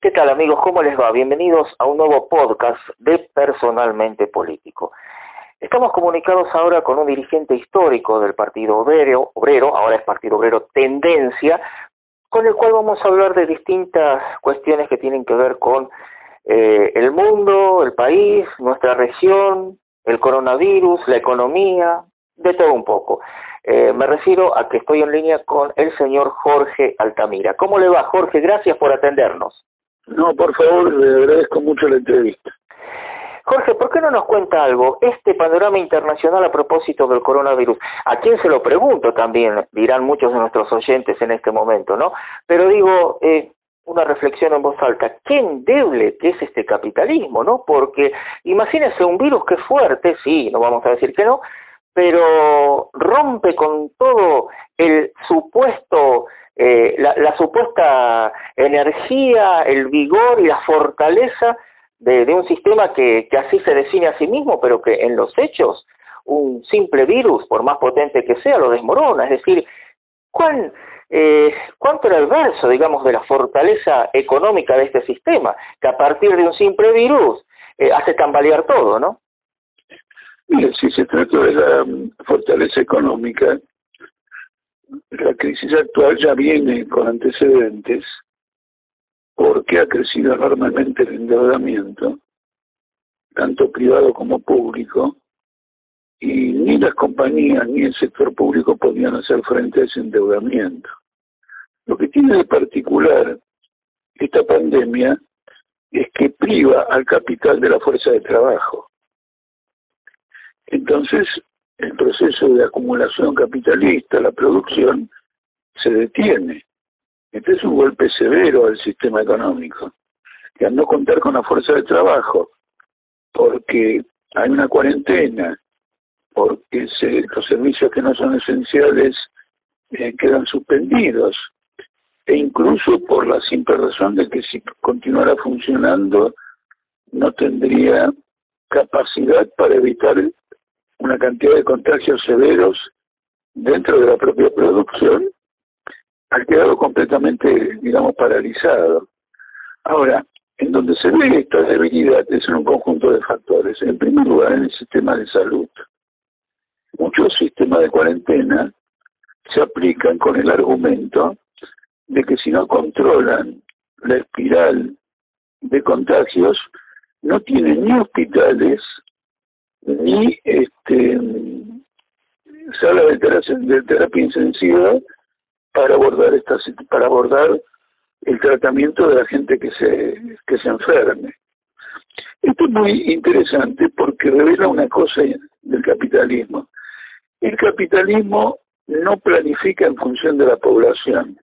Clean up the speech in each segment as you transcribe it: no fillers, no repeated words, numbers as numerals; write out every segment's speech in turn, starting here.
¿Qué tal, amigos? ¿Cómo les va? Bienvenidos a un nuevo podcast de Personalmente Político. Estamos comunicados ahora con un dirigente histórico del Partido Obrero, ahora es Partido Obrero Tendencia, con el cual vamos a hablar de distintas cuestiones que tienen que ver con el mundo, el país, nuestra región, el coronavirus, la economía, de todo un poco. Me refiero a que estoy en línea con el señor Jorge Altamira. ¿Cómo le va, Jorge? Gracias por atendernos. No, por favor, le agradezco mucho la entrevista. Jorge, ¿por qué no nos cuenta algo? Este panorama internacional a propósito del coronavirus, ¿a quién se lo pregunto también? Dirán muchos de nuestros oyentes en este momento, ¿no? Pero digo, una reflexión en voz alta, qué endeble que es este capitalismo, ¿no? Porque imagínense un virus que es fuerte, sí, no vamos a decir que no, pero rompe con todo el supuesto, la supuesta energía, el vigor y la fortaleza de un sistema que así se define a sí mismo, pero que en los hechos un simple virus, por más potente que sea, lo desmorona. Es decir, ¿cuánto era el verso, digamos, de la fortaleza económica de este sistema? Que a partir de un simple virus hace tambalear todo, ¿no? Mire, si se trata de la fortaleza económica, la crisis actual ya viene con antecedentes porque ha crecido enormemente el endeudamiento, tanto privado como público, y ni las compañías ni el sector público podían hacer frente a ese endeudamiento. Lo que tiene de particular esta pandemia es que priva al capital de la fuerza de trabajo. Entonces, el proceso de acumulación capitalista, la producción, se detiene. Este es un golpe severo al sistema económico, que al no contar con la fuerza de trabajo, porque hay una cuarentena, porque los servicios que no son esenciales quedan suspendidos, e incluso por la simple razón de que si continuara funcionando no tendría capacidad para evitar una cantidad de contagios severos dentro de la propia producción, ha quedado completamente, digamos, paralizado. Ahora, en donde se ve esta debilidad es en un conjunto de factores. En primer lugar, en el sistema de salud. Muchos sistemas de cuarentena se aplican con el argumento de que si no controlan la espiral de contagios, no tienen ni hospitales ni sala de terapia intensiva para abordar el tratamiento de la gente que se enferme. Esto es muy interesante porque revela una cosa del capitalismo. El capitalismo no planifica en función de la población,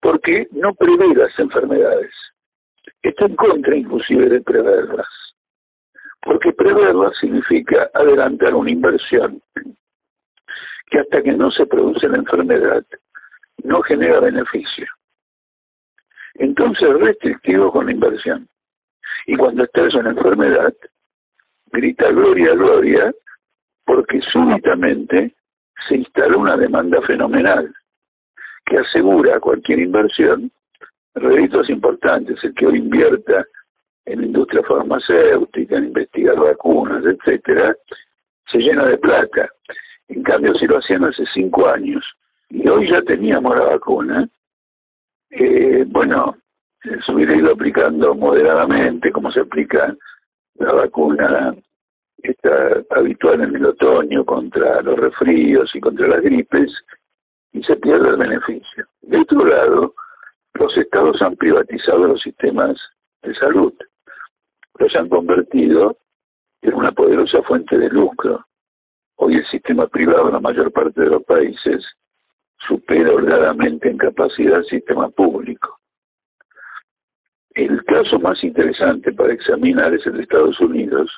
porque no prevé las enfermedades. Está en contra inclusive de preverlas, porque preverlas significa adelantar una inversión que hasta que no se produce la enfermedad no genera beneficio. Entonces, restrictivo con la inversión. Y cuando estás en enfermedad, grita gloria, gloria, porque súbitamente se instala una demanda fenomenal que asegura a cualquier inversión réditos importantes. El que hoy invierta en la industria farmacéutica, en investigar vacunas, etcétera, se llena de plata. En cambio, si lo hacían hace 5 años y hoy ya teníamos la vacuna, se hubiera ido aplicando moderadamente, como se aplica la vacuna habitual en el otoño contra los resfríos y contra las gripes, y se pierde el beneficio. De otro lado, los estados han privatizado los sistemas de salud, los han convertido en una poderosa fuente de lucro. Hoy el sistema privado en la mayor parte de los países supera holgadamente en capacidad el sistema público. El caso más interesante para examinar es el de Estados Unidos,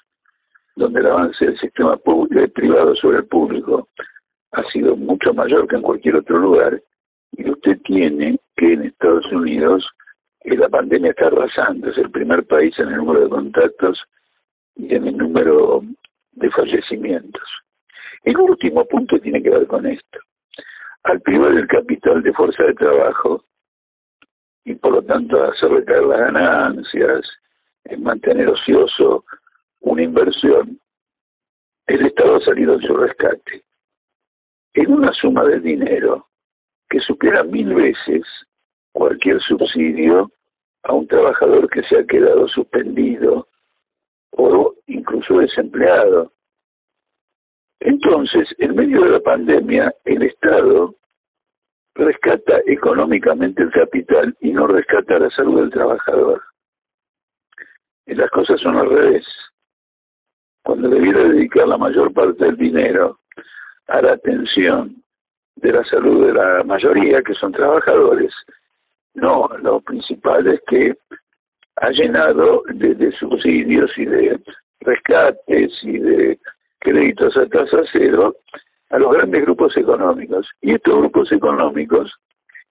donde el avance del sistema privado sobre el público ha sido mucho mayor que en cualquier otro lugar, y usted tiene que en Estados Unidos la pandemia está arrasando, es el primer país en el número de contactos y en el número de fallecimientos. El último punto tiene que ver con esto. Al privar el capital de fuerza de trabajo, y por lo tanto hacer recaer las ganancias, en mantener ocioso una inversión, el Estado ha salido en su rescate en una suma de dinero que supera 1000 veces cualquier subsidio a un trabajador que se ha quedado suspendido o incluso desempleado. Entonces, en medio de la pandemia, el Estado rescata económicamente el capital y no rescata la salud del trabajador. Y las cosas son al revés. Cuando debiera dedicar la mayor parte del dinero a la atención de la salud de la mayoría, que son trabajadores, no, lo principal es que ha llenado de subsidios y de rescates y de créditos a tasa cero a los grandes grupos económicos. Y estos grupos económicos,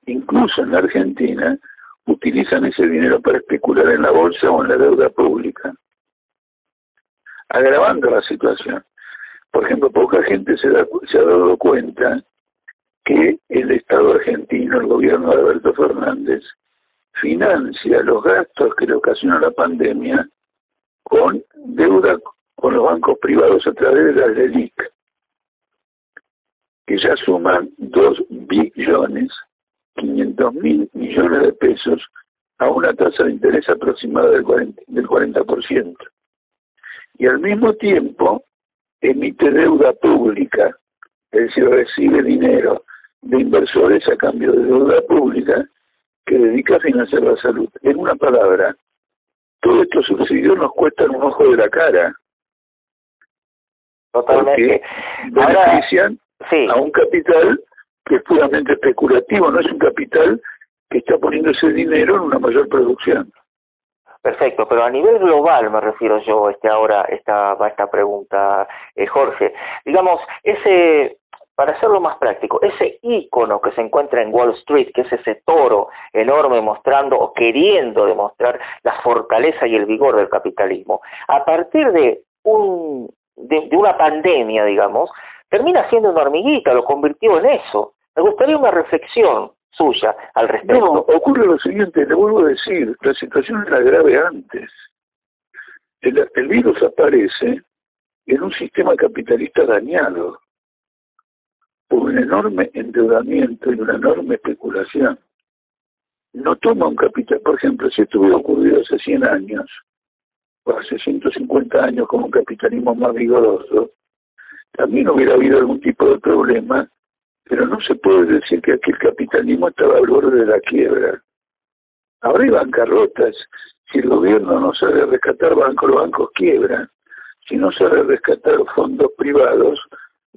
incluso en la Argentina, utilizan ese dinero para especular en la bolsa o en la deuda pública, agravando la situación. Por ejemplo, poca gente se ha dado cuenta que el Estado argentino, el gobierno de Alberto Fernández, financia los gastos que le ocasiona la pandemia con deuda con los bancos privados a través de las LELIC, que ya suman 2.500.000 millones de pesos a una tasa de interés aproximada del 40%. Y al mismo tiempo emite deuda pública, es decir, recibe dinero de inversores a cambio de deuda pública que dedica a financiar la salud. En una palabra, todos estos subsidios nos cuestan un ojo de la cara. Totalmente. Porque benefician a un capital que es puramente especulativo, no es un capital que está poniendo ese dinero en una mayor producción. Perfecto, pero a nivel global me refiero yo ahora esta pregunta, Jorge. Digamos, para hacerlo más práctico, ese ícono que se encuentra en Wall Street, que es ese toro enorme mostrando o queriendo demostrar la fortaleza y el vigor del capitalismo, a partir de una pandemia, digamos, termina siendo una hormiguita, lo convirtió en eso. Me gustaría una reflexión suya al respecto. No, ocurre lo siguiente, le vuelvo a decir, la situación era grave antes. El virus aparece en un sistema capitalista dañado por un enorme endeudamiento y una enorme especulación. No toma un capital, por ejemplo, si esto hubiera ocurrido hace 100 años, o hace 150 años con un capitalismo más vigoroso, también hubiera habido algún tipo de problema, pero no se puede decir que aquel capitalismo estaba al borde de la quiebra. Ahora hay bancarrotas. Si el gobierno no sabe rescatar bancos, los bancos quiebran. Si no sabe rescatar fondos privados,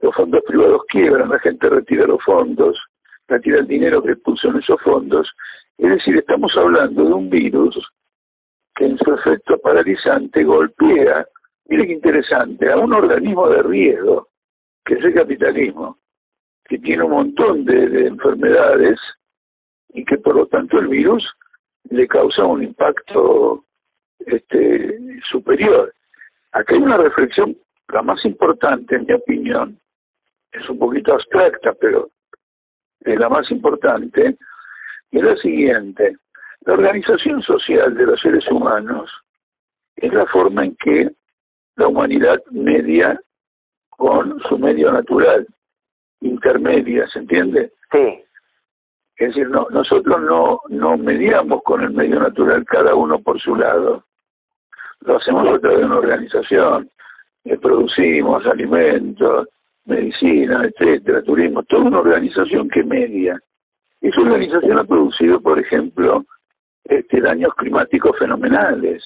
los fondos privados quiebran, la gente retira los fondos, retira el dinero que puso en esos fondos. Es decir, estamos hablando de un virus que en su efecto paralizante golpea, mire qué interesante, a un organismo de riesgo, que es el capitalismo, que tiene un montón de enfermedades y que por lo tanto el virus le causa un impacto superior. Acá hay una reflexión, la más importante en mi opinión, es un poquito abstracta, pero es la más importante, y es la siguiente: la organización social de los seres humanos es la forma en que la humanidad media con su medio natural, intermedia, ¿se entiende? Sí. Es decir, nosotros no mediamos con el medio natural cada uno por su lado. Lo hacemos a través de una organización, producimos alimentos, medicina, etcétera, turismo, toda una organización que media. Esa organización ha producido, por ejemplo, daños climáticos fenomenales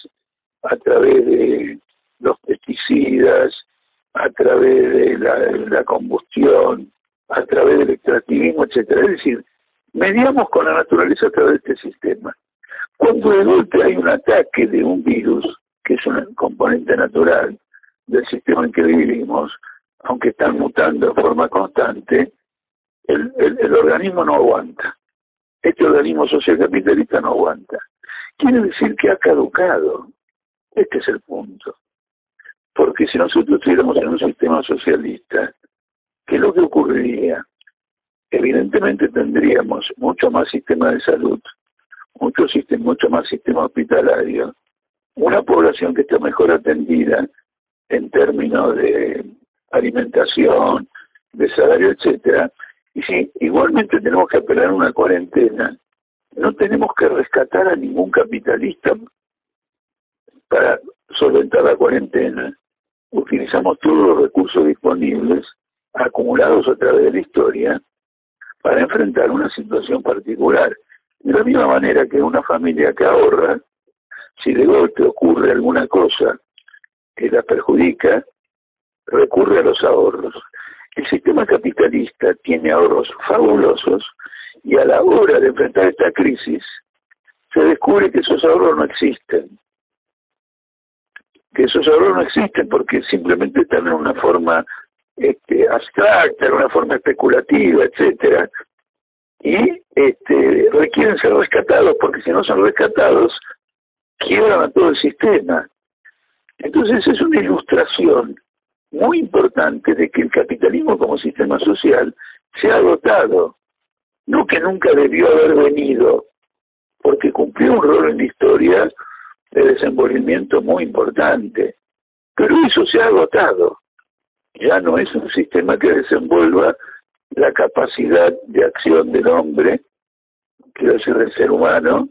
a través de los pesticidas, a través de la combustión, a través del extractivismo, etcétera. Es decir, mediamos con la naturaleza a través de este sistema. Cuando de golpe hay un ataque de un virus, que es un componente natural del sistema en que vivimos, aunque están mutando de forma constante, el organismo no aguanta. Este organismo social capitalista no aguanta. Quiere decir que ha caducado. Este es el punto. Porque si nosotros estuviéramos en un sistema socialista, ¿qué es lo que ocurriría? Evidentemente tendríamos mucho más sistema de salud, mucho más sistema hospitalario, una población que está mejor atendida en términos de alimentación, de salario, etcétera. Y sí, igualmente tenemos que apelar a una cuarentena. No tenemos que rescatar a ningún capitalista para solventar la cuarentena. Utilizamos todos los recursos disponibles, acumulados a través de la historia, para enfrentar una situación particular. De la misma manera que una familia que ahorra, si de golpe ocurre alguna cosa que la perjudica, recurre a los ahorros. El sistema capitalista tiene ahorros fabulosos y a la hora de enfrentar esta crisis se descubre que esos ahorros no existen. Que esos ahorros no existen porque simplemente están en una forma abstracta, en una forma especulativa, etcétera, y requieren ser rescatados porque si no son rescatados quiebran a todo el sistema. Entonces es una ilustración muy importante de que el capitalismo como sistema social se ha agotado, no que nunca debió haber venido, porque cumplió un rol en la historia de desenvolvimiento muy importante, pero eso se ha agotado. Ya no es un sistema que desenvuelva la capacidad de acción del hombre, quiero decir del ser humano,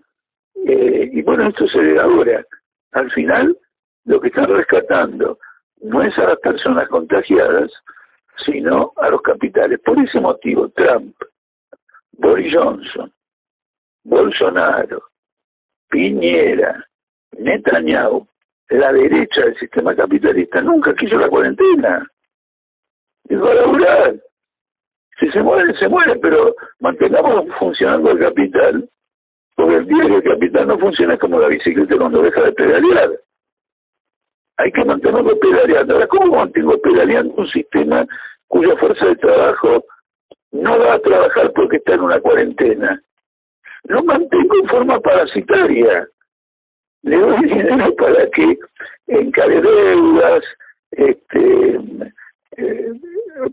y bueno, esto se ve ahora. Al final, lo que están rescatando no es a las personas contagiadas, sino a los capitales. Por ese motivo, Trump, Boris Johnson, Bolsonaro, Piñera, Netanyahu, la derecha del sistema capitalista, nunca quiso la cuarentena. Dijo a laburar. Si se mueren, pero mantengamos funcionando el capital, porque el día que el capital no funciona es como la bicicleta cuando deja de pedalear. Hay que mantenerlo pedaleando. Ahora, ¿cómo mantengo pedaleando un sistema cuya fuerza de trabajo no va a trabajar porque está en una cuarentena? Lo mantengo en forma parasitaria. Le doy dinero para que encare deudas,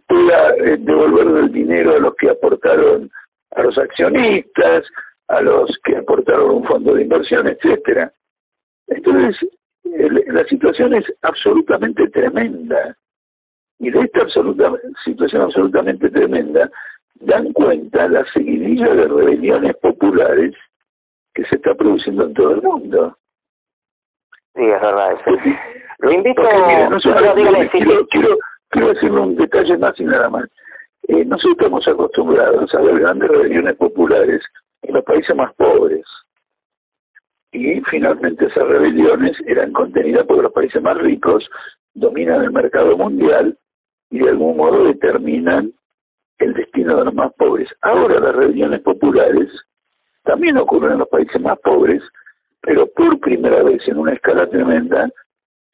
pueda devolver el dinero a los que aportaron, a los accionistas, a los que aportaron un fondo de inversión, etcétera. Entonces, la situación es absolutamente tremenda. Y de esta situación absolutamente tremenda dan cuenta la seguidilla de rebeliones populares que se está produciendo en todo el mundo. Sí, es verdad eso. Lo invito quiero decirle un detalle más y nada más. Nosotros estamos acostumbrados a ver grandes rebeliones populares en los países más pobres. Y finalmente esas rebeliones eran contenidas porque los países más ricos dominan el mercado mundial y de algún modo determinan el destino de los más pobres. Ahora las rebeliones populares también ocurren en los países más pobres, pero por primera vez en una escala tremenda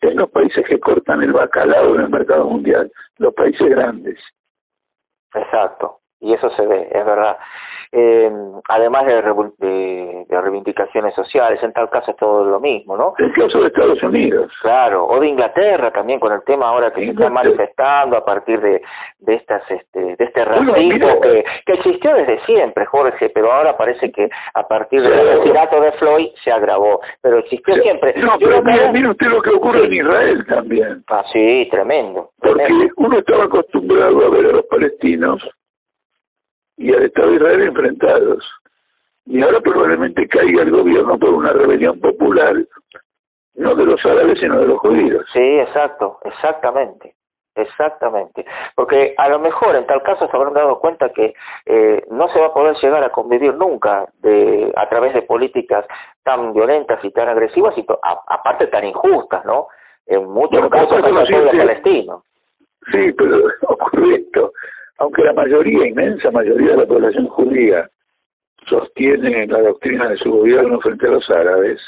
en los países que cortan el bacalao en el mercado mundial, los países grandes. Exacto, y eso se ve, es verdad. Además de reivindicaciones sociales, en tal caso es todo lo mismo, ¿no? El caso de Estados Unidos. Claro, o de Inglaterra también, con el tema ahora que se está manifestando a partir de este racismo que existió desde siempre, Jorge, pero ahora parece que a partir del asesinato de Floyd se agravó, pero existió siempre. No, pero mire usted lo que ocurre en Israel también. Ah, sí, tremendo. Porque uno estaba acostumbrado a ver a los palestinos y al Estado de Israel enfrentados. Y ahora probablemente caiga el gobierno por una rebelión popular, no de los árabes, sino de los judíos. Sí, exactamente. Porque a lo mejor en tal caso se habrán dado cuenta que no se va a poder llegar a convivir nunca a través de políticas tan violentas y tan agresivas y aparte tan injustas, ¿no? En muchos casos en el pueblo palestino. Sí, pero ocurre esto. Aunque la inmensa mayoría de la población judía sostiene la doctrina de su gobierno frente a los árabes,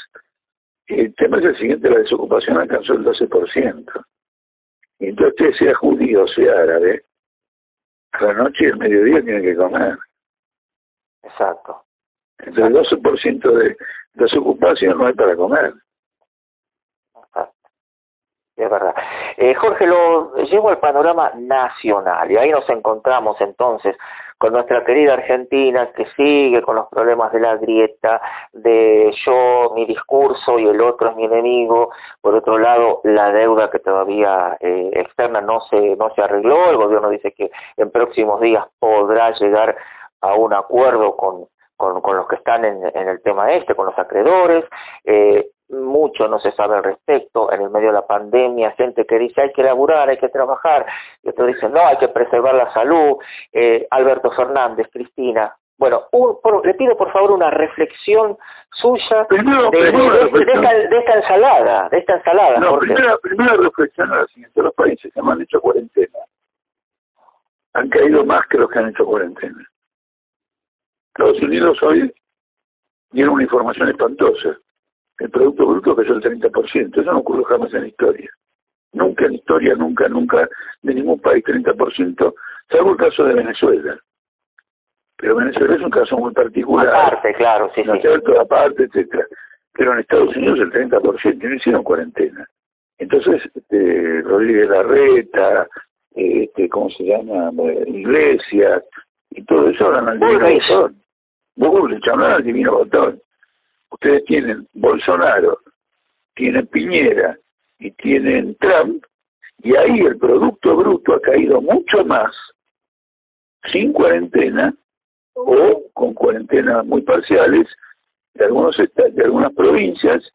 el tema es el siguiente: la desocupación alcanzó el 12%. Y entonces usted, sea judío o sea árabe, a la noche y el mediodía tiene que comer. Exacto. Entre el 12% de desocupación no hay para comer. Exacto. Es verdad. Jorge, lo llevo al panorama nacional y ahí nos encontramos entonces con nuestra querida Argentina, que sigue con los problemas de la grieta, de yo, mi discurso y el otro es mi enemigo. Por otro lado, la deuda que todavía externa no se arregló. El gobierno dice que en próximos días podrá llegar a un acuerdo con los que están en el tema con los acreedores. Mucho no se sabe al respecto. En el medio de la pandemia, gente que dice hay que laburar, hay que trabajar, y otros dicen no, hay que preservar la salud. Alberto Fernández, Cristina, bueno, le pido por favor una reflexión suya de esta ensalada. No, primera reflexión es la siguiente: los países que no han hecho cuarentena han caído más que los que han hecho cuarentena. Estados Unidos hoy tiene una información espantosa. El Producto Bruto cayó el 30%. Eso no ocurrió jamás en la historia. Nunca en la historia, nunca, de ningún país 30%, salvo el caso de Venezuela. Pero Venezuela es un caso muy particular. Aparte, claro, sí, ¿no es cierto? Aparte, etcétera. Pero en Estados Unidos el 30% no hicieron cuarentena. Entonces, Rodríguez Larreta, ¿cómo se llama? Iglesias, y todo eso hablan al divino botón. Bullrich hablan al divino botón. Ustedes tienen Bolsonaro, tienen Piñera y tienen Trump, y ahí el Producto Bruto ha caído mucho más sin cuarentena o con cuarentenas muy parciales de algunas provincias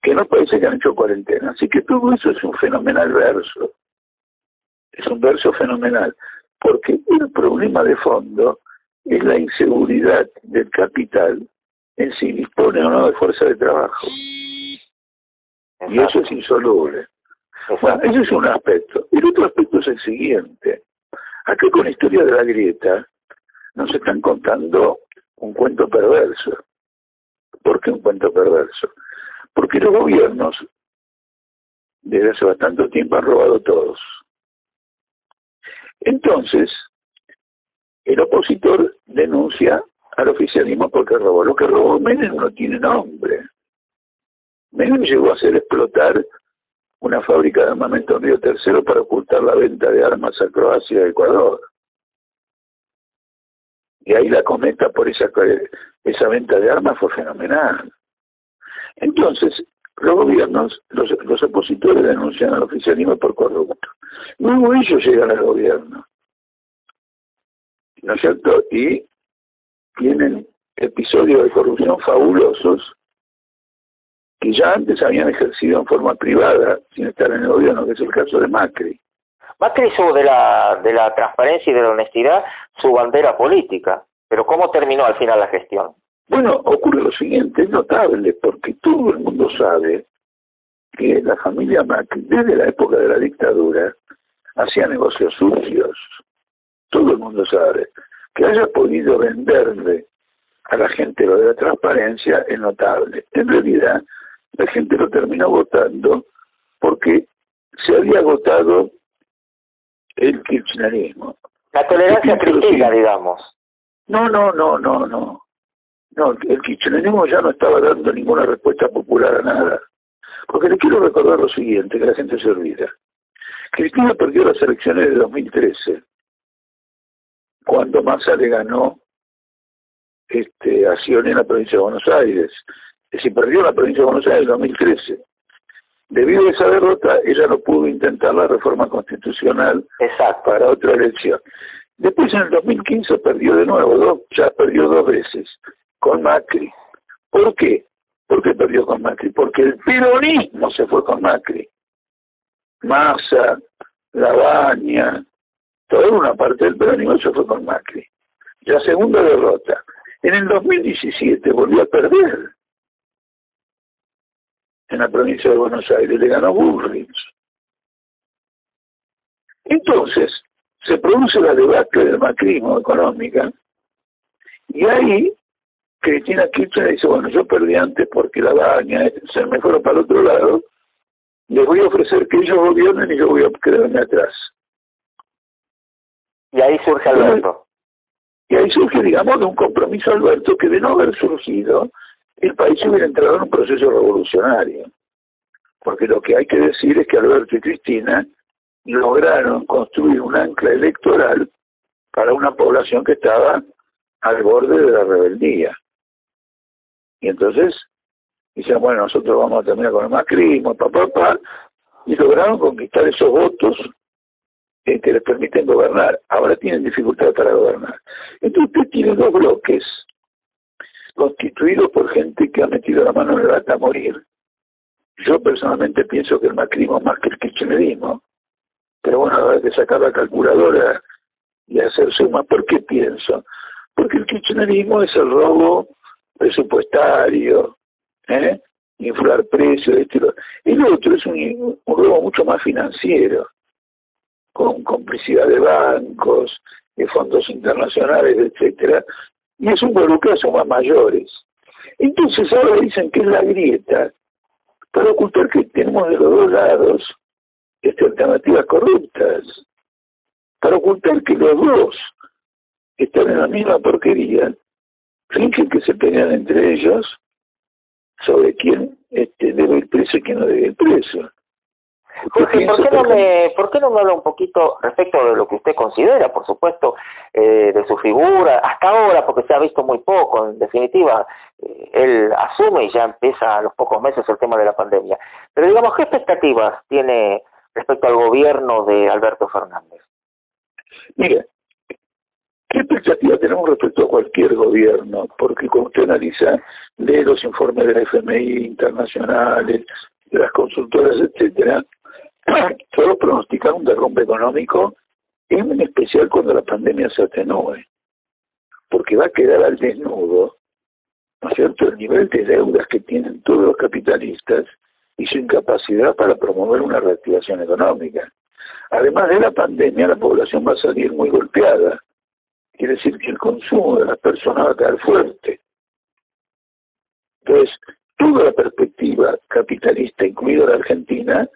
que no parece que han hecho cuarentena. Así que todo eso es un fenomenal verso. Es un verso fenomenal, porque el problema de fondo es la inseguridad del capital en si dispone o no de fuerza de trabajo. Exacto. Y eso es insoluble. Bueno, ese es un aspecto. El otro aspecto es el siguiente. Acá con la historia de la grieta nos están contando un cuento perverso. ¿Por qué un cuento perverso? Porque los gobiernos desde hace bastante tiempo han robado todos. Entonces, el opositor denuncia al oficialismo porque robó. Lo que robó Menem no tiene nombre. Menem llegó a hacer explotar una fábrica de armamento en Río Tercero para ocultar la venta de armas a Croacia y Ecuador. Y ahí la cometa por esa venta de armas fue fenomenal. Entonces, los gobiernos, los opositores denuncian al oficialismo por corrupto. Luego ellos llegan al gobierno, ¿no es cierto? Y tienen episodios de corrupción fabulosos que ya antes habían ejercido en forma privada sin estar en el gobierno, que es el caso de Macri. Macri hizo de la transparencia y de la honestidad su bandera política, pero ¿cómo terminó al final la gestión? Bueno, ocurre lo siguiente, es notable, porque todo el mundo sabe que la familia Macri, desde la época de la dictadura, hacía negocios sucios. Todo el mundo sabe. Que haya podido venderle a la gente lo de la transparencia es notable. En realidad, la gente lo terminó votando porque se había agotado el kirchnerismo. La tolerancia crítica, digamos. No, el kirchnerismo ya no estaba dando ninguna respuesta popular a nada. Porque le quiero recordar lo siguiente, que la gente se olvida. Cristina perdió las elecciones de 2013, cuando Massa le ganó a Scioli en la provincia de Buenos Aires. Es decir, perdió la provincia de Buenos Aires en 2013. Debido a esa derrota, ella no pudo intentar la reforma constitucional. Exacto. Para otra elección. Después, en el 2015, perdió de nuevo, ya perdió 2 veces, con Macri. ¿Por qué? ¿Por qué perdió con Macri? Porque el peronismo se fue con Macri. Massa, Lavagna, toda una parte del peronismo se fue con Macri. La segunda derrota. En el 2017 volvió a perder en la provincia de Buenos Aires, le ganó Bullrich. Entonces, se produce la debacle del macrismo económica, y ahí Cristina Kirchner dice, bueno, yo perdí antes porque la baña se me fueron para el otro lado, les voy a ofrecer que ellos gobiernen y yo voy a quedarme atrás. Y ahí surge Alberto. Y ahí surge, digamos, de un compromiso Alberto que, de no haber surgido, el país hubiera entrado en un proceso revolucionario. Porque lo que hay que decir es que Alberto y Cristina lograron construir un ancla electoral para una población que estaba al borde de la rebeldía. Y entonces dicen, bueno, nosotros vamos a terminar con el macrismo, y lograron conquistar esos votos que les permiten gobernar. Ahora tienen dificultad para gobernar. Entonces usted tiene dos bloques constituidos por gente que ha metido la mano en el hasta morir. Yo personalmente pienso que el macrismo más que el kirchnerismo, pero bueno, habrá que sacar la calculadora y hacer suma. ¿Por qué pienso? Porque el kirchnerismo es el robo presupuestario, inflar precios, el otro es un robo mucho más financiero, con complicidad de bancos, de fondos internacionales, etcétera, y es un volucazo más mayores. Entonces ahora dicen que es la grieta para ocultar que tenemos de los dos lados alternativas corruptas, para ocultar que los dos están en la misma porquería, fingen que se pelean entre ellos sobre quién debe el precio y quién no debe el precio. Jorge, ¿por qué no me habla un poquito respecto de lo que usted considera, por supuesto, de su figura, hasta ahora, porque se ha visto muy poco, en definitiva, él asume y ya empieza a los pocos meses el tema de la pandemia, pero digamos, ¿qué expectativas tiene respecto al gobierno de Alberto Fernández? Mire, ¿qué expectativas tenemos respecto a cualquier gobierno? Porque cuando usted analiza, lee los informes de la FMI internacionales, de las consultoras, etcétera, todos pronostican un derrumbe económico, en especial cuando la pandemia se atenúe, porque va a quedar al desnudo, ¿no es cierto?, el nivel de deudas que tienen todos los capitalistas y su incapacidad para promover una reactivación económica. Además de la pandemia, la población va a salir muy golpeada. Quiere decir que el consumo de las personas va a caer fuerte. Entonces, toda la perspectiva capitalista, incluida la Argentina,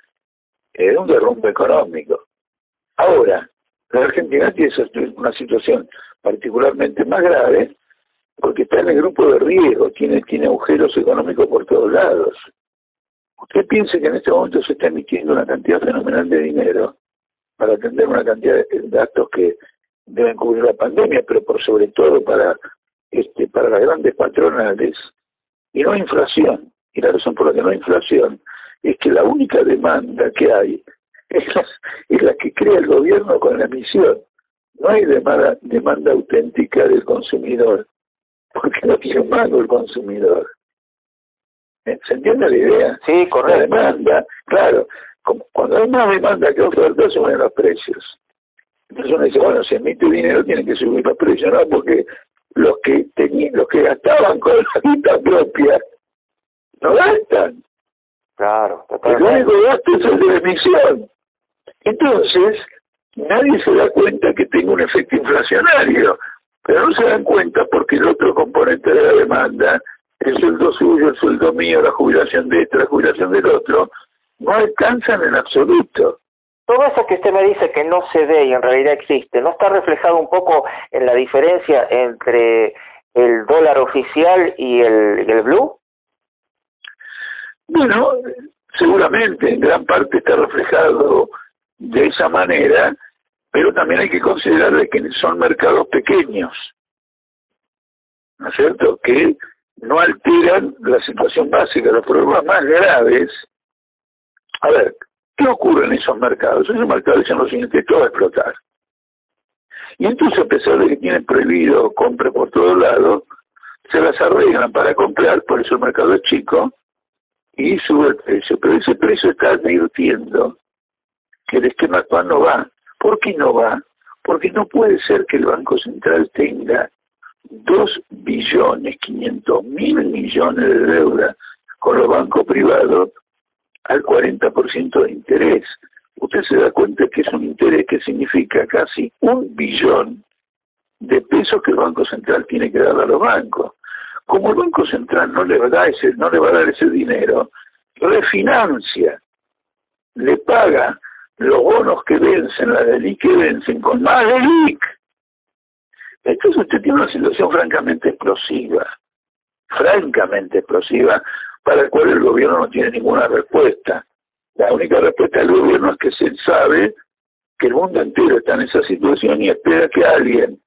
es un derrumbe económico. Ahora, la Argentina tiene una situación particularmente más grave porque está en el grupo de riesgo, tiene agujeros económicos por todos lados. Usted piense que en este momento se está emitiendo una cantidad fenomenal de dinero para atender una cantidad de gastos que deben cubrir la pandemia, pero por sobre todo para las grandes patronales, y no hay inflación. Y la razón por la que no hay inflación es que la única demanda que hay es la que crea el gobierno con la emisión. No hay demanda auténtica del consumidor, porque no tiene un mango el consumidor. ¿Se entiende la idea? Sí, correcto. La demanda, claro, cuando hay más demanda que oferta, suben los precios. Entonces uno dice, bueno, si emite dinero tienen que subir los precios, ¿no? Porque los que gastaban con la guita propia no gastan. Claro, totalmente. El único gasto es el de la emisión. Entonces, nadie se da cuenta que tenga un efecto inflacionario, pero no se dan cuenta porque el otro componente de la demanda, el sueldo suyo, el sueldo mío, la jubilación de este, la jubilación del otro, no alcanzan en absoluto. Todo eso que usted me dice que no se ve y en realidad existe, ¿no está reflejado un poco en la diferencia entre el dólar oficial y el blue? Bueno, seguramente en gran parte está reflejado de esa manera, pero también hay que considerar que son mercados pequeños, ¿no es cierto?, que no alteran la situación básica. Los problemas más graves, a ver, ¿qué ocurre en esos mercados? Esos mercados dicen lo siguiente: todo va a explotar. Y entonces, a pesar de que tienen prohibido compra por todos lados, se las arreglan para comprar, por eso el mercado es chico, y sube el precio. Pero ese precio está advirtiendo que el esquema actual no va. ¿Por qué no va? Porque no puede ser que el Banco Central tenga 2.500.000.000.000 de deuda con los bancos privados al 40% de interés. Usted se da cuenta que es un interés que significa casi 1 billón de pesos que el Banco Central tiene que dar a los bancos. Como el Banco Central no le va a dar ese dinero, refinancia, le paga los bonos que vencen, la DELIC que vencen, con más DELIC. Entonces usted tiene una situación francamente explosiva, para la cual el gobierno no tiene ninguna respuesta. La única respuesta del gobierno es que se sabe que el mundo entero está en esa situación y espera que alguien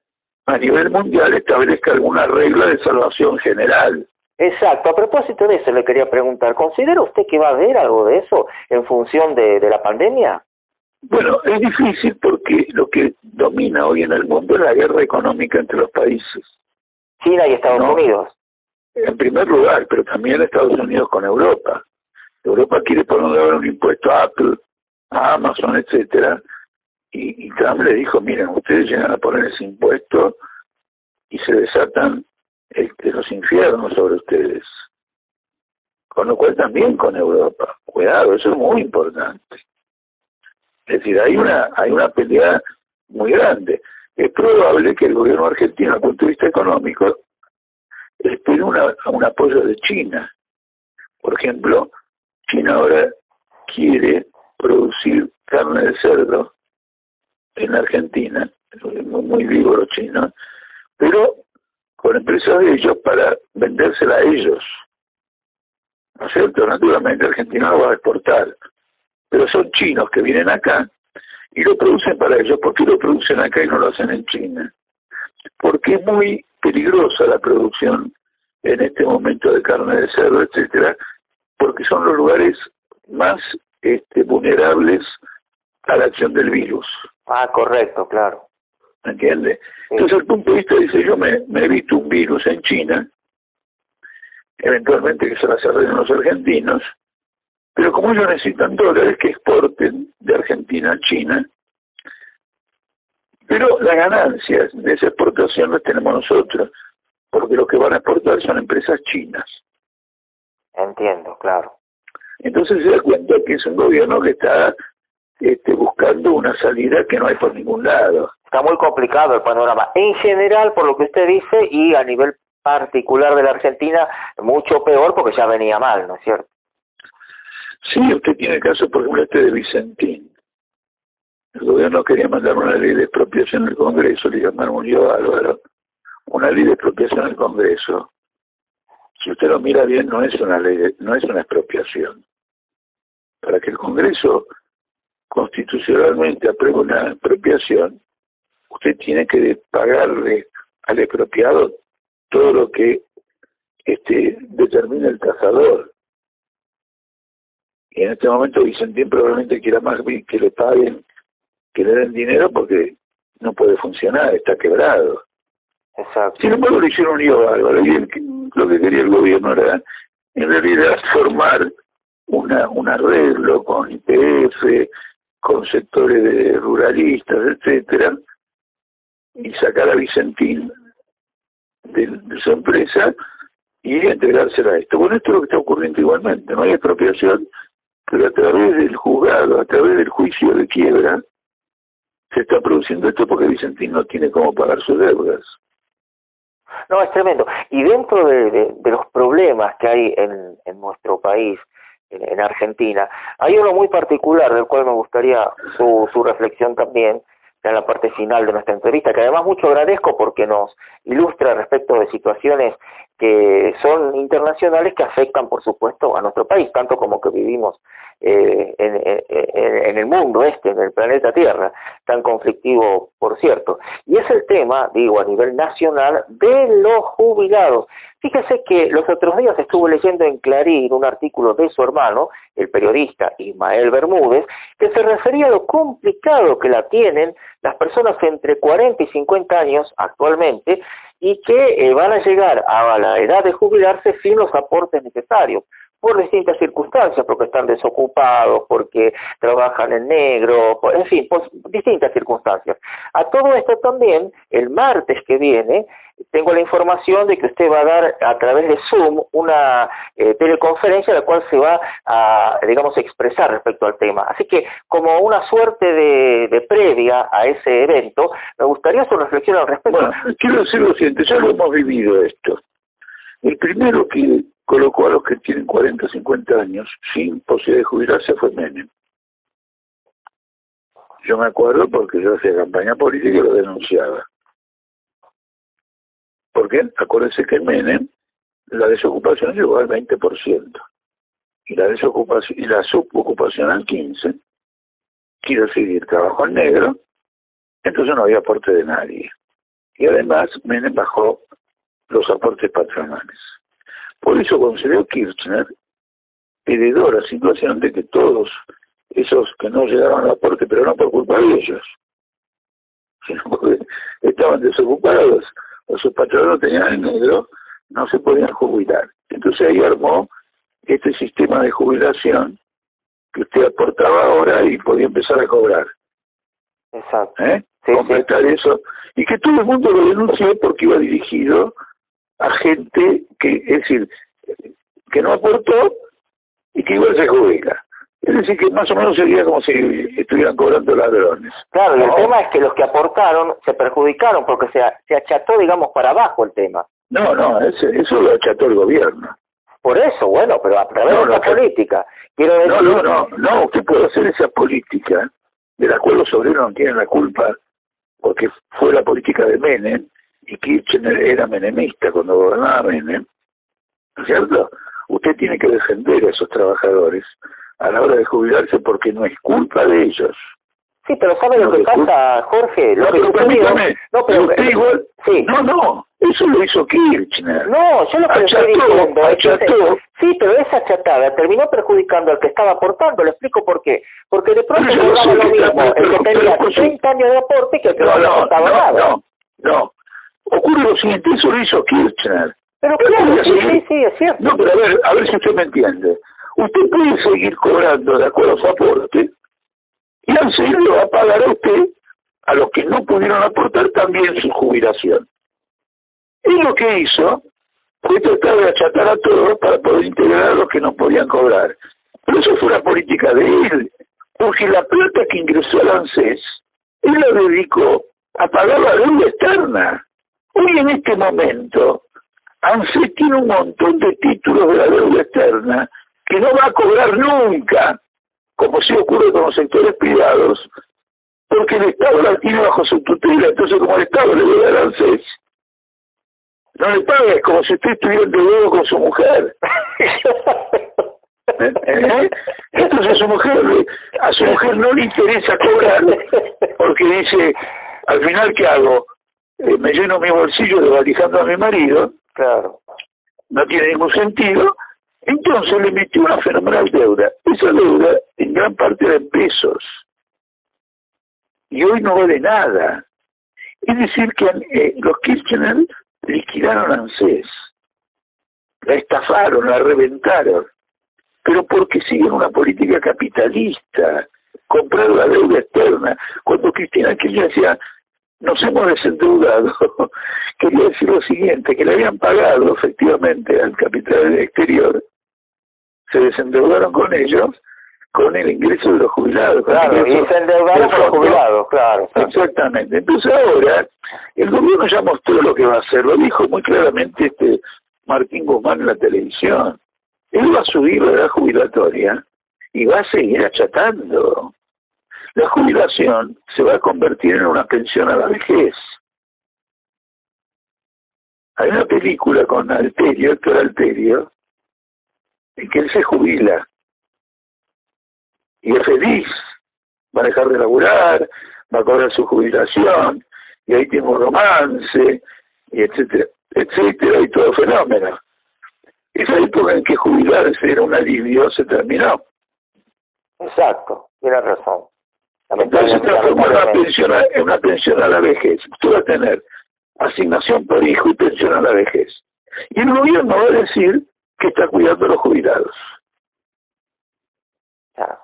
a nivel mundial establezca alguna regla de salvación general. Exacto, a propósito de eso le quería preguntar, ¿considera usted que va a haber algo de eso en función de la pandemia? Bueno, es difícil porque lo que domina hoy en el mundo es la guerra económica entre los países. China y Estados Unidos. En primer lugar, pero también Estados Unidos con Europa. Europa quiere poner un impuesto a Apple, a Amazon, etcétera, y Trump le dijo, miren, ustedes llegan a poner ese impuesto y se desatan los infiernos sobre ustedes. Con lo cual también con Europa. Cuidado, eso es muy importante. Es decir, hay una pelea muy grande. Es probable que el gobierno argentino, desde el punto de vista económico, espere un apoyo de China. Por ejemplo, China ahora quiere producir carne de cerdo en Argentina, muy vivo los chinos, pero con empresas de ellos para vendérsela a ellos. ¿No es cierto? Naturalmente Argentina lo va a exportar, pero son chinos que vienen acá y lo producen para ellos. ¿Por qué lo producen acá y no lo hacen en China? Porque es muy peligrosa la producción en este momento de carne de cerdo, etcétera, porque son los lugares más vulnerables a la acción del virus. Ah, correcto, claro. ¿Entiende? Sí. Entonces, el punto de vista dice, yo me evito un virus en China, eventualmente que se las arreglen los argentinos, pero como ellos necesitan dólares que exporten de Argentina a China, pero las ganancias de esa exportación las tenemos nosotros, porque lo que van a exportar son empresas chinas. Entiendo, claro. Entonces se da cuenta que es un gobierno que está buscando una salida que no hay por ningún lado. Está muy complicado el panorama. En general, por lo que usted dice, y a nivel particular de la Argentina, mucho peor porque ya venía mal, ¿no es cierto? Sí, usted tiene el caso, por ejemplo, de Vicentín. El gobierno quería mandar una ley de expropiación al Congreso, le llamaron un lío bárbaro. Una ley de expropiación al Congreso, si usted lo mira bien, no es una ley, no es una expropiación. Para que el Congreso constitucionalmente apruebe una expropiación, usted tiene que pagarle al expropiado todo lo que determina el tasador. Y en este momento Vicentín probablemente quiera más bien que le paguen, que le den dinero porque no puede funcionar, está quebrado. Exacto. Sin embargo, le hicieron un lío bárbaro. Y lo que quería el gobierno era, en realidad, formar un arreglo con YPF, con sectores de ruralistas, etcétera, y sacar a Vicentín de su empresa y entregársela a esto. Bueno, esto es lo que está ocurriendo igualmente. No hay expropiación, pero a través del juzgado, a través del juicio de quiebra, se está produciendo esto porque Vicentín no tiene cómo pagar sus deudas. No, es tremendo. Y dentro de los problemas que hay en nuestro país, en Argentina, hay uno muy particular del cual me gustaría su reflexión también, en la parte final de nuestra entrevista, que además mucho agradezco porque nos ilustra respecto de situaciones que son internacionales que afectan, por supuesto, a nuestro país, tanto como que vivimos en el mundo en el planeta Tierra, tan conflictivo, por cierto. Y es el tema, digo, a nivel nacional, de los jubilados. Fíjese que los otros días estuve leyendo en Clarín un artículo de su hermano, el periodista Ismael Bermúdez, que se refería a lo complicado que la tienen las personas entre 40 y 50 años actualmente y que van a llegar a la edad de jubilarse sin los aportes necesarios, por distintas circunstancias, porque están desocupados, porque trabajan en negro, en fin, por distintas circunstancias. A todo esto también, el martes que viene, tengo la información de que usted va a dar a través de Zoom una teleconferencia en la cual se va a, digamos, expresar respecto al tema. Así que, como una suerte de previa a ese evento, me gustaría su reflexión al respecto. Bueno, quiero decir lo siguiente, ya lo hemos vivido esto. El primero que colocó a los que tienen 40 o 50 años sin posibilidad de jubilarse fue Menem. Yo me acuerdo porque yo hacía campaña política y lo denunciaba. ¿Por qué? Acuérdense que en Menem la desocupación llegó al 20% y la desocupación y la subocupación al 15%. quiero seguir, trabajo en negro, entonces no había aporte de nadie. Y además Menem bajó los aportes patronales. Por eso cuando se dio Kirchner, heredó la situación de que todos esos que no llegaron al aporte, pero no por culpa de ellos, sino porque estaban desocupados o sus patronos tenían en negro, no se podían jubilar. Entonces ahí armó este sistema de jubilación que usted aportaba ahora y podía empezar a cobrar. Exacto. Sí, completar eso. Y que todo el mundo lo denunció porque iba dirigido a gente que, es decir, que no aportó y que igual se jubila. Es decir, que más o menos sería como si estuvieran cobrando ladrones. Claro, y el tema es que los que aportaron se perjudicaron porque se acható, digamos, para abajo el tema. No, eso lo acható el gobierno. Por eso, bueno, pero a través de la política. Quiero decir... No, usted puede hacer esa política de la cual los obreros no tienen la culpa porque fue la política de Menem y Kirchner era menemista cuando gobernaba Menem, ¿no es cierto? Usted tiene que defender a esos trabajadores a la hora de jubilarse porque no es culpa de ellos. Sí, pero ¿sabe lo que pasa, Jorge? No, pero permítame, usted igual... Sí. No, eso lo hizo Kirchner. No, yo lo que estoy diciendo acható. Sí, pero esa achatada terminó perjudicando al que estaba aportando. Le explico por qué. Porque de pronto cobraba lo mismo el que tenía 30 años de aporte que el que no aportaba nada. No. Ocurre lo siguiente, eso lo hizo Kirchner. Pero claro, sí, es cierto. No, pero a ver si usted me entiende. Usted puede seguir cobrando de acuerdo a su aporte y al seguir le va a pagar a usted, a los que no pudieron aportar, también su jubilación. Y lo que hizo fue tratar de achatar a todos para poder integrar a los que no podían cobrar. Pero eso fue una política de él, porque la plata que ingresó al ANSES, él la dedicó a pagar la deuda externa. Hoy en este momento, ANSES tiene un montón de títulos de la deuda externa que no va a cobrar nunca, como sí ocurre con los sectores privados, porque el Estado la tiene bajo su tutela. Entonces, como el Estado le debe al ANSES, no le paga, es como si usted estuviera endeudado con su mujer. Entonces a su mujer no le interesa cobrar, porque dice, al final, ¿qué hago? Me lleno mi bolsillo desvalijando a mi marido. Claro. No tiene ningún sentido. Entonces le metió una fenomenal deuda. Esa deuda en gran parte era en pesos. Y hoy no vale nada. Es decir, que los Kirchner liquidaron a ANSES. La estafaron, la reventaron. Pero porque siguen una política capitalista. Comprar la deuda externa. Cuando Cristina Kirchner decía, nos hemos desendeudado, quería decir lo siguiente, que le habían pagado efectivamente al capital exterior, se desendeudaron con ellos, con el ingreso de los jubilados. Claro, y se endeudaron con los jubilados, claro. Exactamente. Entonces ahora, el gobierno ya mostró lo que va a hacer, lo dijo muy claramente Martín Guzmán en la televisión. Él va a subir la edad jubilatoria y va a seguir achatando. La jubilación se va a convertir en una pensión a la vejez. Hay una película con Alterio, Héctor Alterio, en que él se jubila y es feliz, va a dejar de laburar, va a cobrar su jubilación, y ahí tiene un romance, y etcétera, y todo fenómeno. Esa época en que jubilarse era un alivio se terminó. Exacto, tiene razón. Entonces se transformó en una pensión a la vejez. Usted va a tener asignación por hijo y pensión a la vejez. Y el gobierno va a decir que está cuidando a los jubilados. Claro.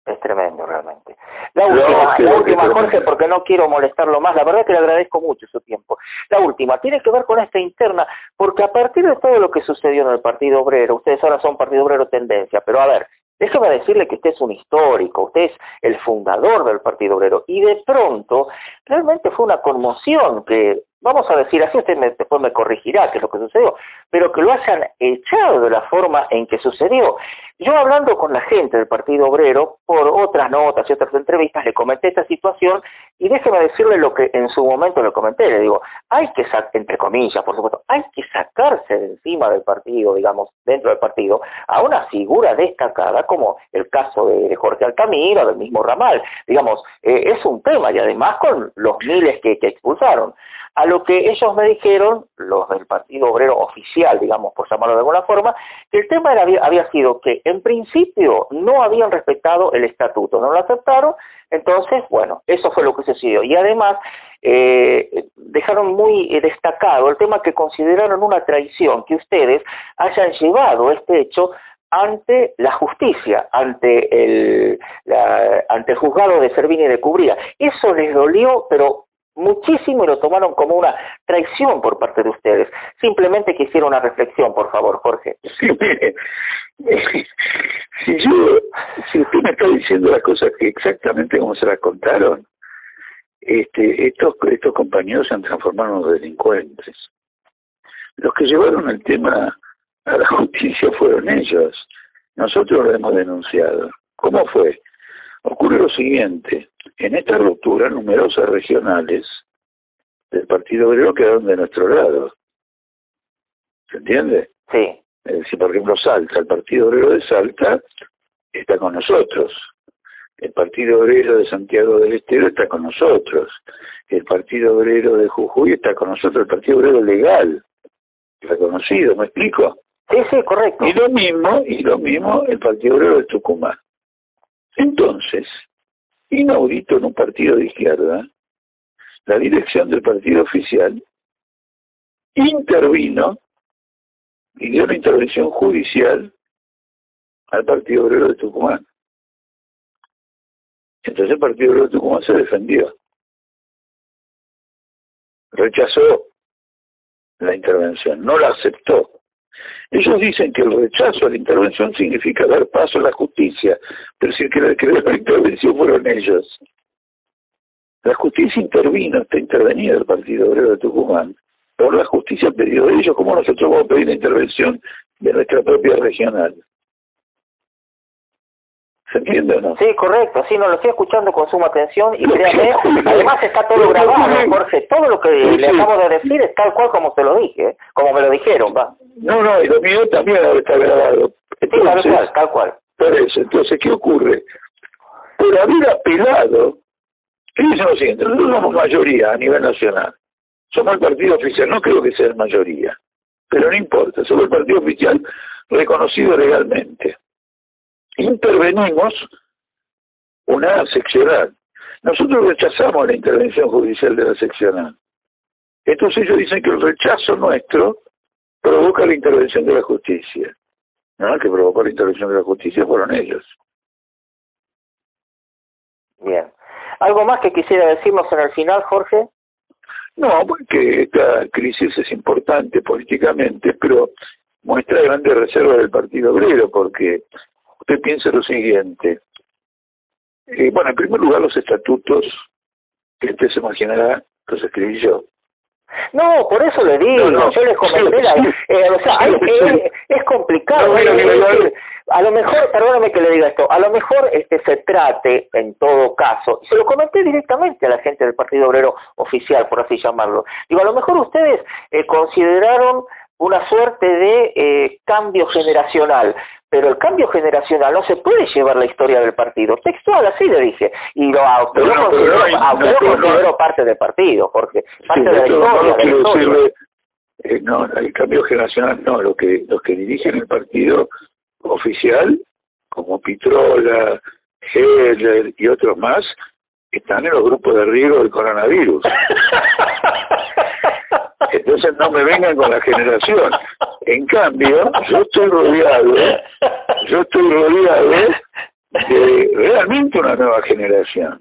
Es tremendo realmente. La última, Jorge, porque no quiero molestarlo más, la verdad es que le agradezco mucho su tiempo. La última, tiene que ver con esta interna, porque a partir de todo lo que sucedió en el Partido Obrero, ustedes ahora son Partido Obrero Tendencia, pero a ver, déjeme decirle que usted es un histórico, usted es el fundador del Partido Obrero, y de pronto realmente fue una conmoción que, vamos a decir así, usted después me corregirá qué es lo que sucedió, pero que lo hayan echado de la forma en que sucedió. Yo hablando con la gente del Partido Obrero, por otras notas y otras entrevistas, le comenté esta situación y déjeme decirle lo que en su momento le comenté. Le digo, hay que, entre comillas, por supuesto, hay que sacarse de encima del partido, digamos, dentro del partido, a una figura destacada como el caso de Jorge Altamira, del mismo Ramal. Digamos, es un tema y además con los miles que expulsaron. A lo que ellos me dijeron, los del Partido Obrero oficial, digamos, por llamarlo de alguna forma, que el tema había sido que en principio no habían respetado el estatuto, no lo aceptaron, entonces, bueno, eso fue lo que sucedió. Y además, dejaron muy destacado el tema que consideraron una traición que ustedes hayan llevado este hecho ante la justicia, ante el juzgado de Cervini y de Cubría. Eso les dolió, pero muchísimo, y lo tomaron como una traición por parte de ustedes. Simplemente quisiera una reflexión, por favor, Jorge. Sí, mire, si usted me está diciendo las cosas que exactamente como se las contaron, estos compañeros se han transformado en los delincuentes. Los que llevaron el tema a la justicia fueron ellos. Nosotros lo hemos denunciado. ¿Cómo fue? Ocurre lo siguiente: en esta ruptura, numerosas regionales del Partido Obrero quedaron de nuestro lado. ¿Se entiende? Sí. Es decir, por ejemplo, Salta, el Partido Obrero de Salta está con nosotros. El Partido Obrero de Santiago del Estero está con nosotros. El Partido Obrero de Jujuy está con nosotros. El Partido Obrero legal, reconocido, ¿me explico? Sí, sí, correcto. Y lo mismo el Partido Obrero de Tucumán. Entonces, inaudito en un partido de izquierda, la dirección del partido oficial intervino y dio una intervención judicial al Partido Obrero de Tucumán. Entonces el Partido Obrero de Tucumán se defendió. Rechazó la intervención, no la aceptó. Ellos dicen que el rechazo a la intervención significa dar paso a la justicia, pero si el que dio la intervención fueron ellos. La justicia intervino, está intervenida el Partido Obrero de Tucumán, por la justicia pedido de ellos, como nosotros vamos a pedir la intervención de nuestra propia regional. ¿Se entiende o no? Sí, correcto, sí, no lo estoy escuchando con suma atención y créame, además está todo grabado, Jorge, todo lo que le acabo de decir es tal cual como se lo dije, como me lo dijeron, va. No, y lo mío también ahora está grabado. Entonces, sí, tal cual. Por eso, entonces, ¿qué ocurre? Por haber apelado, ellos dicen lo siguiente: nosotros somos mayoría a nivel nacional, somos el partido oficial, no creo que sea mayoría, pero no importa, somos el partido oficial reconocido legalmente. Intervenimos una seccional. Nosotros rechazamos la intervención judicial de la seccional. Entonces ellos dicen que el rechazo nuestro provoca la intervención de la justicia. No, el que provocó la intervención de la justicia fueron ellos. Bien. ¿Algo más que quisiera decirnos en el final, Jorge? No, porque esta crisis es importante políticamente, pero muestra grandes reservas del Partido Obrero, porque usted piensa lo siguiente. Bueno, en primer lugar, los estatutos, que usted se imaginará, los escribí yo. No, por eso le digo, yo les comenté, o sea, es complicado, a lo mejor, perdóname que le diga esto, a lo mejor se trate, en todo caso, y se lo comenté directamente a la gente del Partido Obrero oficial, por así llamarlo, digo, a lo mejor ustedes consideraron una suerte de cambio generacional, pero el cambio generacional no se puede llevar la historia del partido. Textual, así le dije. Y aunque lo considero parte del partido, porque parte de la historia. No, el cambio generacional no. Los que dirigen el partido oficial, como Pitrola, Heller y otros más, están en los grupos de riesgo del coronavirus. Entonces no me vengan con la generación. En cambio, yo estoy rodeado de realmente una nueva generación.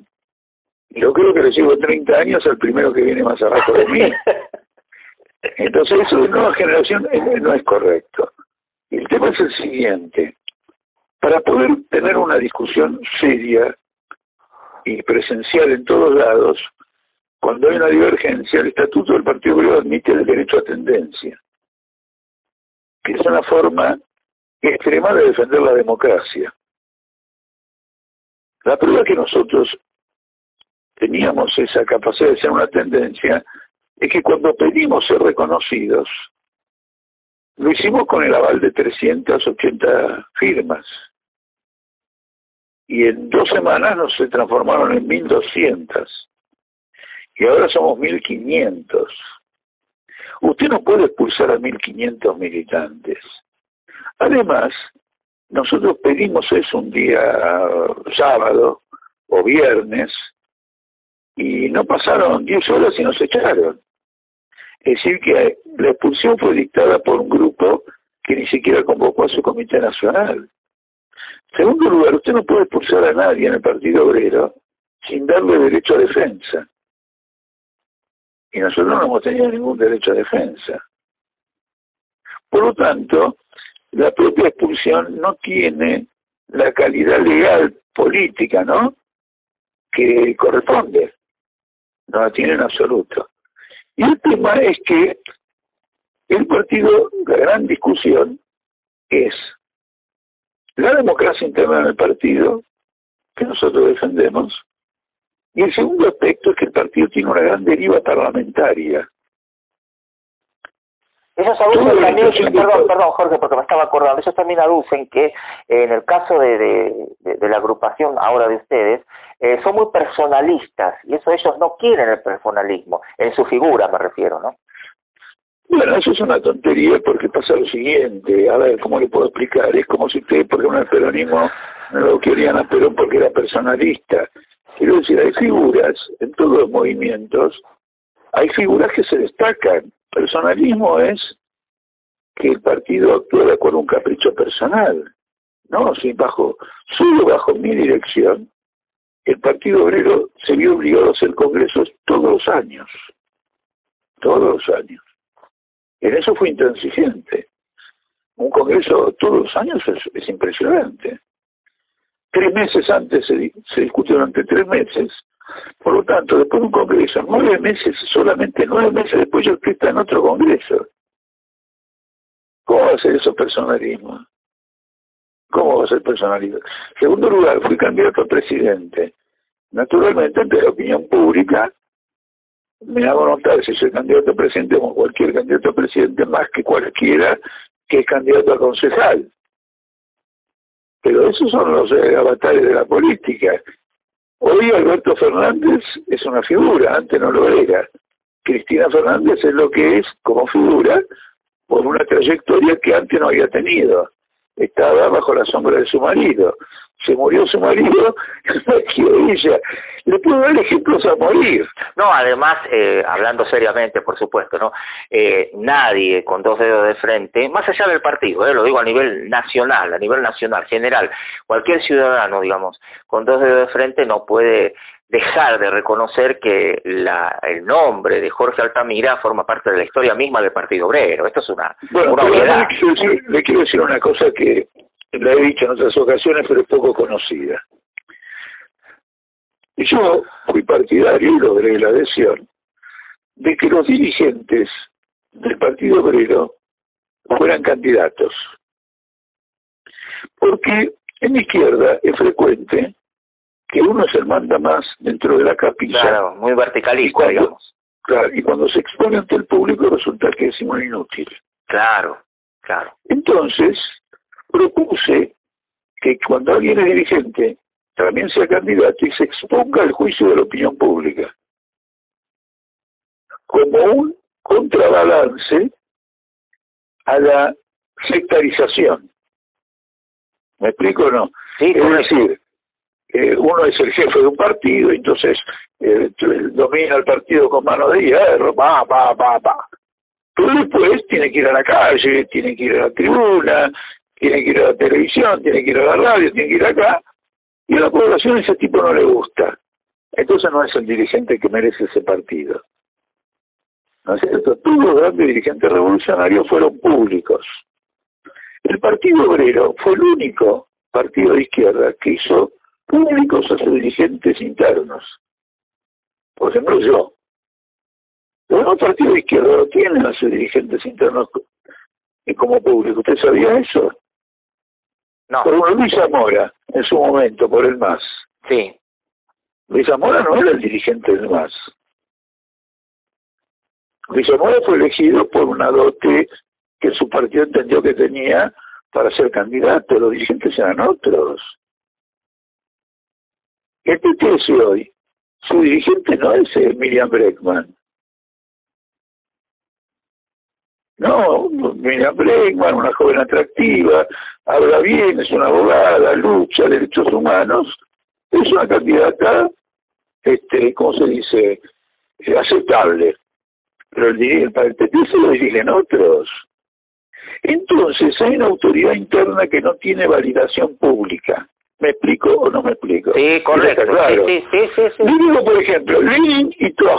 Yo creo que le llevo 30 años al primero que viene más abajo de mí. Entonces eso de nueva generación no es correcto. El tema es el siguiente: para poder tener una discusión seria y presencial en todos lados, cuando hay una divergencia, el Estatuto del Partido Obrero admite el derecho a tendencia, que es una forma extrema de defender la democracia. La prueba que nosotros teníamos esa capacidad de ser una tendencia es que cuando pedimos ser reconocidos, lo hicimos con el aval de 380 firmas. Y en 2 semanas nos se transformaron en 1.200. Y ahora somos 1.500. Usted no puede expulsar a 1.500 militantes. Además, nosotros pedimos eso un día sábado o viernes y no pasaron 10 horas y nos echaron. Es decir, que la expulsión fue dictada por un grupo que ni siquiera convocó a su comité nacional. En segundo lugar, usted no puede expulsar a nadie en el Partido Obrero sin darle derecho a defensa. Y nosotros no hemos tenido ningún derecho a defensa. Por lo tanto, la propia expulsión no tiene la calidad legal política, ¿no?, que corresponde. No la tiene en absoluto. Y el tema es que el partido, la gran discusión es la democracia interna en el partido, que nosotros defendemos, y el segundo aspecto es que el partido tiene una gran deriva parlamentaria. Ellos aducen también, perdón Jorge, porque me estaba acordando, ellos también aducen que en el caso de la agrupación ahora de ustedes, son muy personalistas, y eso ellos no quieren el personalismo, en su figura me refiero, ¿no? Bueno, eso es una tontería porque pasa lo siguiente, a ver, ¿cómo le puedo explicar? Es como si ustedes, por ejemplo, el peronismo no lo querían a Perón porque era personalista. Quiero decir, hay figuras en todos los movimientos, hay figuras que se destacan. Personalismo es que el partido actúe de acuerdo a un capricho personal, ¿no? Si solo bajo mi dirección, el Partido Obrero se vio obligado a hacer congresos todos los años. Todos los años. En eso fue intransigente. Un congreso todos los años es impresionante. 3 meses antes se discute durante 3 meses. Por lo tanto, después de un congreso, 9 meses, solamente 9 meses después ya usted está en otro congreso. ¿Cómo va a ser eso personalismo? ¿Cómo va a ser personalismo? En segundo lugar, fui candidato a presidente. Naturalmente, ante la opinión pública, me hago notar si soy candidato a presidente como cualquier candidato a presidente, más que cualquiera que es candidato a concejal. Pero esos son los avatares de la política. Hoy Alberto Fernández es una figura, antes no lo era. Cristina Fernández es lo que es como figura por una trayectoria que antes no había tenido. Estaba bajo la sombra de su marido. Se murió su marido, y ella. Le puedo dar ejemplos a morir. No, además, hablando seriamente, por supuesto, ¿no? Nadie con 2 dedos de frente, más allá del partido, lo digo a nivel nacional, general, cualquier ciudadano, digamos, con 2 dedos de frente no puede dejar de reconocer que el nombre de Jorge Altamira forma parte de la historia misma del Partido Obrero. Esto es una obviedad. Le quiero decir una cosa que la he dicho en otras ocasiones, pero es poco conocida. Yo fui partidario y logré la adhesión de que los dirigentes del Partido Obrero fueran candidatos. Porque en la izquierda es frecuente que uno se manda más dentro de la capilla. Claro, muy verticalista, digamos. Claro, y cuando se expone ante el público resulta que es muy inútil. Claro. Entonces, propuse que cuando alguien es dirigente también sea candidato y se exponga al juicio de la opinión pública como un contrabalance a la sectarización. ¿Me explico o no? Sí, es decir, uno es el jefe de un partido, entonces domina el partido con mano de hierro, pero después tiene que ir a la calle, tiene que ir a la tribuna, tiene que ir a la televisión, tiene que ir a la radio, tiene que ir acá, y a la población ese tipo no le gusta. Entonces no es el dirigente que merece ese partido. ¿No es cierto? Todos los grandes dirigentes revolucionarios fueron públicos. El Partido Obrero fue el único partido de izquierda que hizo públicos a sus dirigentes internos. Por ejemplo, yo. Los partidos de izquierda no tienen a sus dirigentes internos como público. ¿Usted sabía eso? No. Por uno, Luis Zamora, en su momento, por el MAS. Sí. Luis Zamora no era el dirigente del MAS. Luis Zamora fue elegido por una dote que su partido entendió que tenía para ser candidato. Los dirigentes eran otros. El PTS hoy, su dirigente no es Miriam Bregman. No, Miriam Bregman, una joven atractiva, habla bien, es una abogada, lucha, derechos humanos, es una candidata, ¿cómo se dice?, aceptable. Pero para el PTS lo dirigen otros. Entonces hay una autoridad interna que no tiene validación pública. ¿Me explico o no me explico? Sí, correcto. Claro. Sí. Le digo, por ejemplo, Lenin y Trotsky